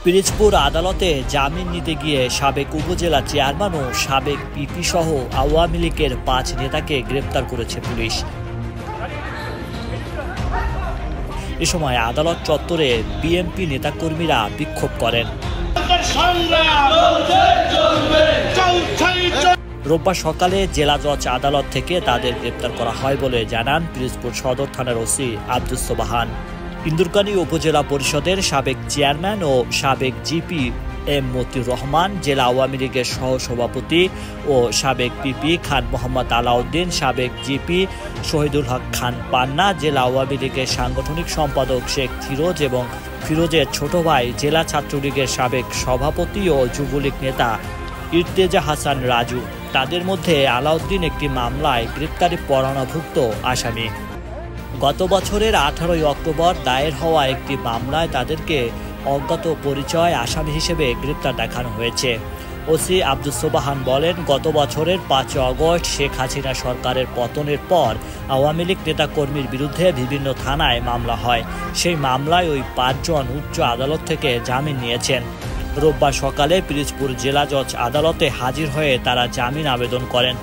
পিরোজপুর আদালতে জামিন নিতে গিয়ে সাবেক উপজেলা চেয়ারম্যান ও সাবেক পিপি সহ আওয়ামী লীগের ৫ নেতাকে গ্রেপ্তার করেছে পুলিশ। এ সময় আদালত চত্বরে বিএনপি নেতাকর্মীরা বিক্ষোভ করেন। রোববার সকালে জেলা জজ আদালত থেকে তাদের গ্রেপ্তার করা হয় বলে জানান পিরোজপুর সদর থানার ওসি আব্দুস সোবাহান। ইন্দুরকানী উপজেলা পরিষদের সাবেক চেয়ারম্যান ও সাবেক জিপি এম মতিউর রহমান, জেলা আওয়ামী লীগের সহসভাপতি ও সাবেক পিপি খান মোহাম্মদ আলাউদ্দিন, সাবেক জিপি শহীদুল হক খান পান্না, জেলা আওয়ামী লীগের সাংগঠনিক সম্পাদক শেখ ফিরোজ এবং ফিরোজের ছোট ভাই জেলা ছাত্রলীগের সাবেক সভাপতি ও যুবলীগ নেতা ইরতেজা হাসান রাজু। তাদের মধ্যে আলাউদ্দিন একটি মামলায় গ্রেপ্তারি পরোয়ানাভুক্ত আসামি। গত বছরের 18 অক্টোবর দায়ের হওয়া একটি মামলায় তাদেরকে অজ্ঞাত পরিচয় আসামি হিসেবে গ্রেপ্তার দেখানো হয়েছে। ওসি আব্দুস সোবাহান বলেন, গত বছরের 5 আগস্ট শেখ হাসিনা সরকারের পতনের পর আওয়ামী লীগ নেতাকর্মীর বিরুদ্ধে বিভিন্ন থানায় মামলা হয়। সেই মামলায় ওই 5 জন উচ্চ আদালত থেকে জামিন নিয়েছেন। রোববার সকালে পিরোজপুর জেলা জজ আদালতে হাজির হয়ে তারা জামিন আবেদন করেন।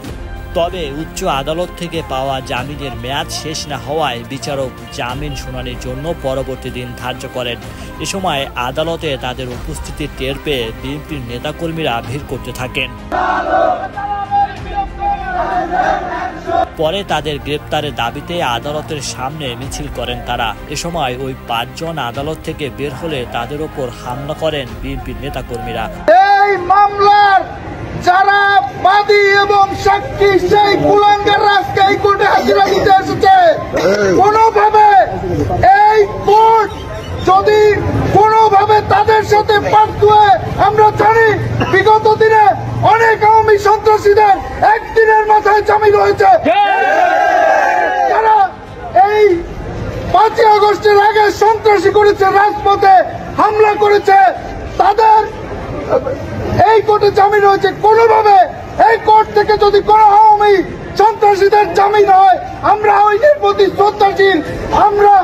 তবে উচ্চ আদালত থেকে পাওয়া জামিনের মেয়াদ শেষ না হওয়ায় বিচারক জামিন শুনানির জন্য পরবর্তী দিন ধার্য করেন। এ সময় আদালতে তাদের উপস্থিতি টের পেয়ে বিএনপির নেতাকর্মীরা ভিড় করতে থাকেন। পরে তাদের গ্রেপ্তারের দাবিতে আদালতের সামনে মিছিল করেন তারা। এ সময় ওই 5 জন আদালত থেকে বের হলে তাদের ওপর হামলা করেন বিএনপির নেতাকর্মীরা। এই মামলার যারা বাদী এবং সাক্ষী সেই কুলাঙ্গার রাজকে এই কোর্টে হাজিরা দিতে এসেছে, কোনোভাবে এই কোর্ট যদি কোনোভাবে তাদের সাথে পার্থ হয়, আমরা জানি বিগত দিনে অনেক আওয়ামী সন্ত্রাসীদের একদিনের মাথায় জামিন হয়েছে। তারা এই 5 আগস্টের আগে সন্ত্রাসী করেছে, রাজপথে হামলা করেছে, তাদের এই কোর্টে জামিন হয়েছে। কোনোভাবে এই কোর্ট থেকে যদি কোনো আওয়ামী সন্ত্রাসীদের জামিন হয়, আমরা আইনের প্রতি শ্রদ্ধাশীল, আমরা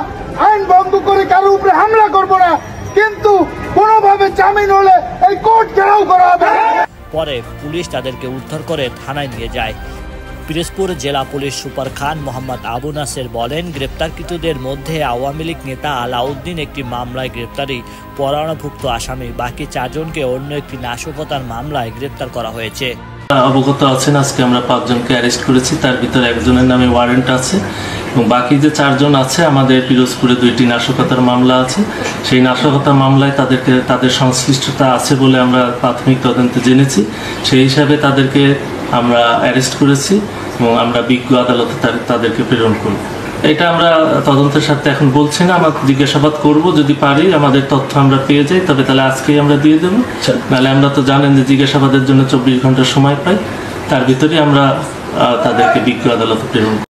আইন ভঙ্গ করে কারো উপরে হামলা করব না, কিন্তু কোনোভাবে জামিন হলে এই কোর্ট ঘেরাও করা হবে। পরে পুলিশ তাদেরকে উদ্ধার করে থানায় নিয়ে যায়। পিরোজপুর জেলা পুলিশ সুপার খান মোহাম্মদ আবু নাসের বলেন, গ্রেপ্তারকৃতদের মধ্যে আওয়ামী লীগ নেতা আলাউদ্দিন একটি মামলায় গ্রেপ্তারি পরোয়ানাভুক্ত আসামি। বাকি 4 জনকে অন্য একটি নাশকতার মামলায় গ্রেপ্তার করা হয়েছে। অবগত আছেন, আজকে আমরা 5 জনকে অ্যারেস্ট করেছি। তার ভিতরে একজনের নামে ওয়ারেন্ট আছে এবং বাকি যে 4 জন আছে, আমাদের পিরোজপুরে 2টি নাশকতার মামলা আছে। সেই নাশকতার মামলায় তাদের সংশ্লিষ্টতা আছে বলে আমরা প্রাথমিক তদন্তে জেনেছি। সেই হিসাবে তাদেরকে আমরা অ্যারেস্ট করেছি এবং আমরা বিজ্ঞ আদালতে তাদেরকে প্রেরণ করব। এটা আমরা তদন্তের সাথে এখন বলছি না, আমরা জিজ্ঞাসাবাদ করব, যদি পারি আমাদের তথ্য আমরা পেয়ে যাই তবে তাহলে আজকেই আমরা দিয়ে দেবো। নাহলে আমরা তো জানেন যে জিজ্ঞাসাবাদের জন্য 24 ঘন্টা সময় পাই, তার ভিতরে আমরা তাদেরকে বিজ্ঞ আদালতে প্রেরণ করব।